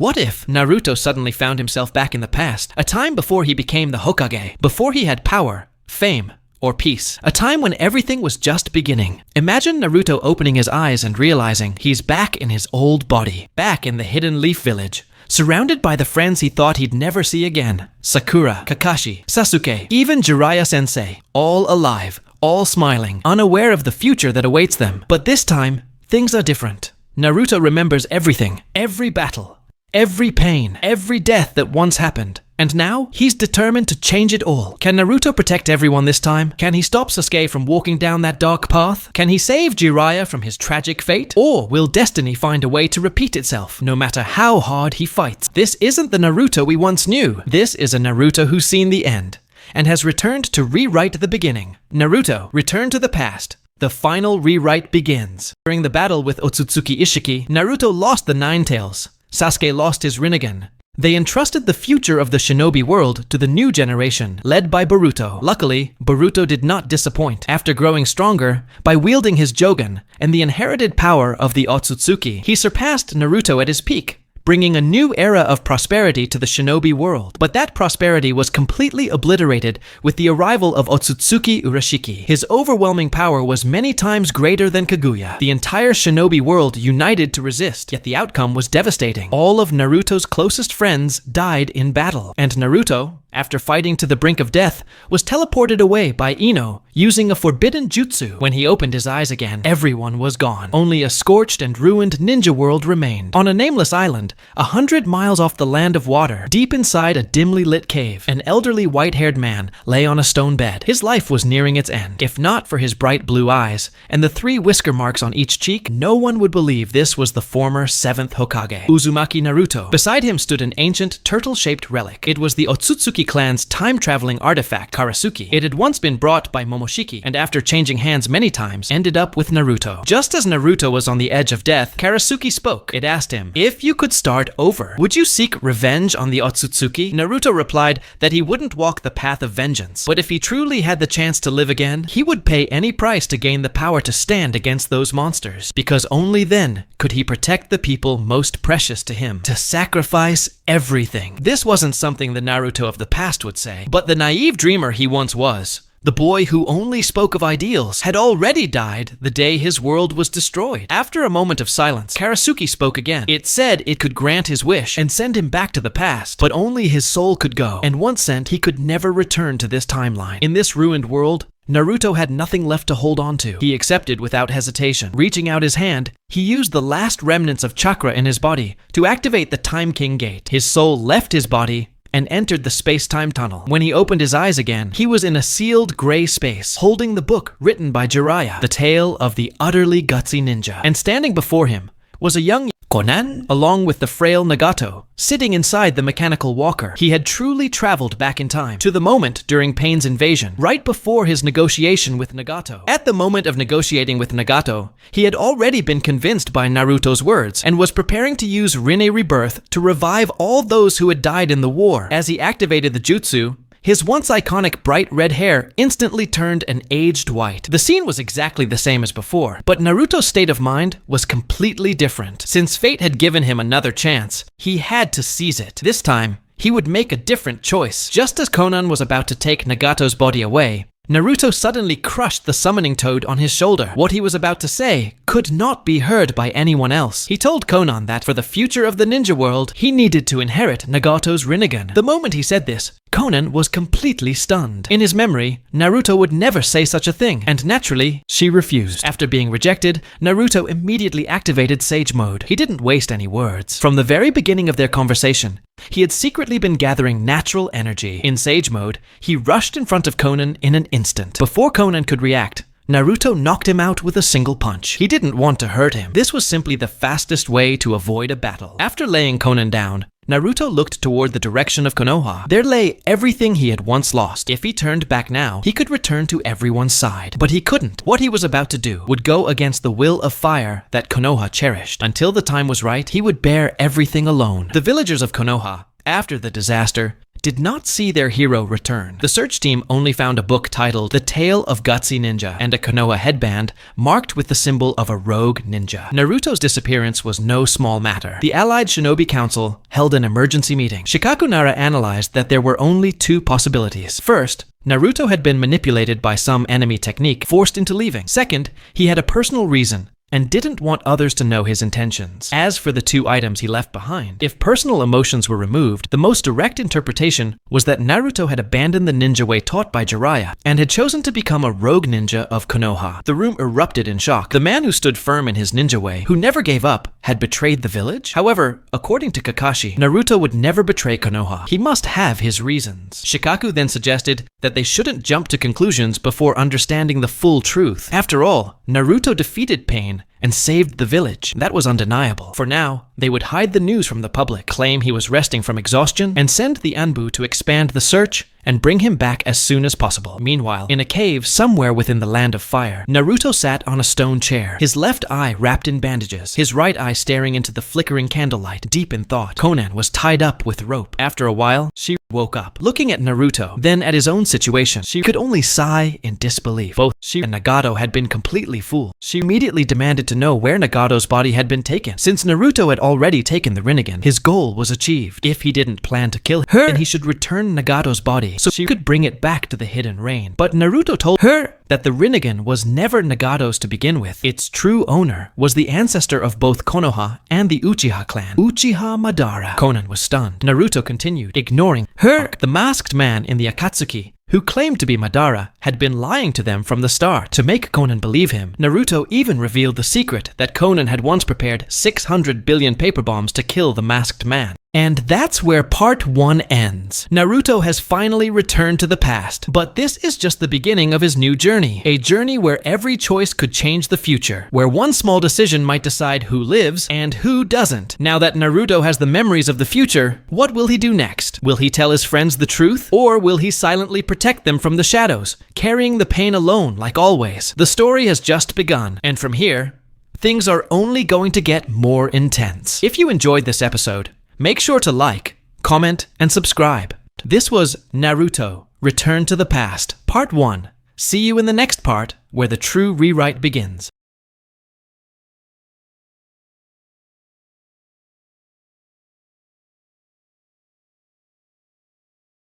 What if Naruto suddenly found himself back in the past, a time before he became the Hokage, before he had power, fame, or peace, a time when everything was just beginning? Imagine Naruto opening his eyes and realizing he's back in his old body, back in the Hidden Leaf Village, surrounded by the friends he thought he'd never see again. Sakura, Kakashi, Sasuke, even Jiraiya sensei, all alive, all smiling, unaware of the future that awaits them. But this time, things are different. Naruto remembers everything, every battle, every pain, every death that once happened. And now, he's determined to change it all. Can Naruto protect everyone this time? Can he stop Sasuke from walking down that dark path? Can he save Jiraiya from his tragic fate? Or will destiny find a way to repeat itself, no matter how hard he fights? This isn't the Naruto we once knew. This is a Naruto who's seen the end, and has returned to rewrite the beginning. Naruto, return to the past. The final rewrite begins. During the battle with Otsutsuki Ishiki, Naruto lost the Nine Tails. Sasuke lost his Rinnegan. They entrusted the future of the Shinobi world to the new generation, led by Boruto. Luckily, Boruto did not disappoint. After growing stronger, by wielding his Jogan and the inherited power of the Otsutsuki, he surpassed Naruto at his peak, bringing a new era of prosperity to the Shinobi world. But that prosperity was completely obliterated with the arrival of Otsutsuki Urashiki. His overwhelming power was many times greater than Kaguya. The entire Shinobi world united to resist, yet the outcome was devastating. All of Naruto's closest friends died in battle, and Naruto, after fighting to the brink of death, was teleported away by Ino using a forbidden jutsu. When he opened his eyes again, everyone was gone. Only a scorched and ruined ninja world remained. On a nameless island, 100 miles off the land of water, deep inside a dimly lit cave, an elderly white-haired man lay on a stone bed. His life was nearing its end. If not for his bright blue eyes and the 3 whisker marks on each cheek, no one would believe this was the former 7th Hokage, Uzumaki Naruto. Beside him stood an ancient turtle-shaped relic. It was the Otsutsuki clan's time-traveling artifact, Karasuki. It had once been brought by Momoshiki, and after changing hands many times, ended up with Naruto. Just as Naruto was on the edge of death, Karasuki spoke. It asked him, if you could start over, would you seek revenge on the Otsutsuki? Naruto replied that he wouldn't walk the path of vengeance, but if he truly had the chance to live again, he would pay any price to gain the power to stand against those monsters, because only then could he protect the people most precious to him, to sacrifice everything. This wasn't something the Naruto of the past would say, but the naive dreamer he once was. The boy who only spoke of ideals had already died the day his world was destroyed. After a moment of silence, Karasuki spoke again. It said it could grant his wish and send him back to the past, but only his soul could go, and once sent, he could never return to this timeline. In this ruined world, Naruto had nothing left to hold on to. He accepted without hesitation. Reaching out his hand, he used the last remnants of chakra in his body to activate the Time King Gate. His soul left his body and entered the space-time tunnel. When he opened his eyes again, he was in a sealed gray space, holding the book written by Jiraiya, the tale of the utterly gutsy ninja. And standing before him was a young Konan, along with the frail Nagato, sitting inside the mechanical walker. He had truly traveled back in time, to the moment during Pain's invasion, right before his negotiation with Nagato. At the moment of negotiating with Nagato, he had already been convinced by Naruto's words, and was preparing to use Rinne Rebirth to revive all those who had died in the war. As he activated the jutsu, his once iconic bright red hair instantly turned an aged white. The scene was exactly the same as before, but Naruto's state of mind was completely different. Since fate had given him another chance, he had to seize it. This time, he would make a different choice. Just as Konan was about to take Nagato's body away, Naruto suddenly crushed the summoning toad on his shoulder. What he was about to say could not be heard by anyone else. He told Konan that for the future of the ninja world, he needed to inherit Nagato's Rinnegan. The moment he said this, Konan was completely stunned. In his memory, Naruto would never say such a thing, and naturally, she refused. After being rejected, Naruto immediately activated Sage Mode. He didn't waste any words. From the very beginning of their conversation, he had secretly been gathering natural energy. In Sage Mode, he rushed in front of Konan in an instant. Before Konan could react, Naruto knocked him out with a single punch. He didn't want to hurt him. This was simply the fastest way to avoid a battle. After laying Konan down, Naruto looked toward the direction of Konoha. There lay everything he had once lost. If he turned back now, he could return to everyone's side. But he couldn't. What he was about to do would go against the will of fire that Konoha cherished. Until the time was right, he would bear everything alone. The villagers of Konoha, after the disaster, did not see their hero return. The search team only found a book titled The Tale of Gutsy Ninja and a Konoha headband marked with the symbol of a rogue ninja. Naruto's disappearance was no small matter. The Allied Shinobi Council held an emergency meeting. Shikaku Nara analyzed that there were only two possibilities. First, Naruto had been manipulated by some enemy technique, forced into leaving. Second, he had a personal reason and didn't want others to know his intentions. As for the two items he left behind, if personal emotions were removed, the most direct interpretation was that Naruto had abandoned the ninja way taught by Jiraiya and had chosen to become a rogue ninja of Konoha. The room erupted in shock. The man who stood firm in his ninja way, who never gave up, had betrayed the village? However, according to Kakashi, Naruto would never betray Konoha. He must have his reasons. Shikaku then suggested that they shouldn't jump to conclusions before understanding the full truth. After all, Naruto defeated Pain and saved the village. That was undeniable. For now, they would hide the news from the public, claim he was resting from exhaustion, and send the Anbu to expand the search and bring him back as soon as possible. Meanwhile, in a cave somewhere within the Land of Fire, Naruto sat on a stone chair, his left eye wrapped in bandages, his right eye staring into the flickering candlelight, deep in thought. Konan was tied up with rope. After a while, she woke up. Looking at Naruto, then at his own situation, she could only sigh in disbelief. Both she and Nagato had been completely fooled. She immediately demanded to know where Nagato's body had been taken. Since Naruto had already taken the Rinnegan, his goal was achieved. If he didn't plan to kill her, then he should return Nagato's body so she could bring it back to the hidden rain. But Naruto told her that the Rinnegan was never Nagato's to begin with. Its true owner was the ancestor of both Konoha and the Uchiha clan, Uchiha Madara. Konan was stunned. Naruto continued, ignoring her. The masked man in the Akatsuki, who claimed to be Madara, had been lying to them from the start. To make Konan believe him, Naruto even revealed the secret that Konan had once prepared 600 billion paper bombs to kill the masked man. And that's where part 1 ends. Naruto has finally returned to the past, but this is just the beginning of his new journey. A journey where every choice could change the future, where one small decision might decide who lives and who doesn't. Now that Naruto has the memories of the future, what will he do next? Will he tell his friends the truth? Or will he silently protect them from the shadows, carrying the pain alone like always? The story has just begun, and from here, things are only going to get more intense. If you enjoyed this episode, make sure to like, comment, and subscribe. This was Naruto, Return to the Past, Part 1. See you in the next part, where the true rewrite begins.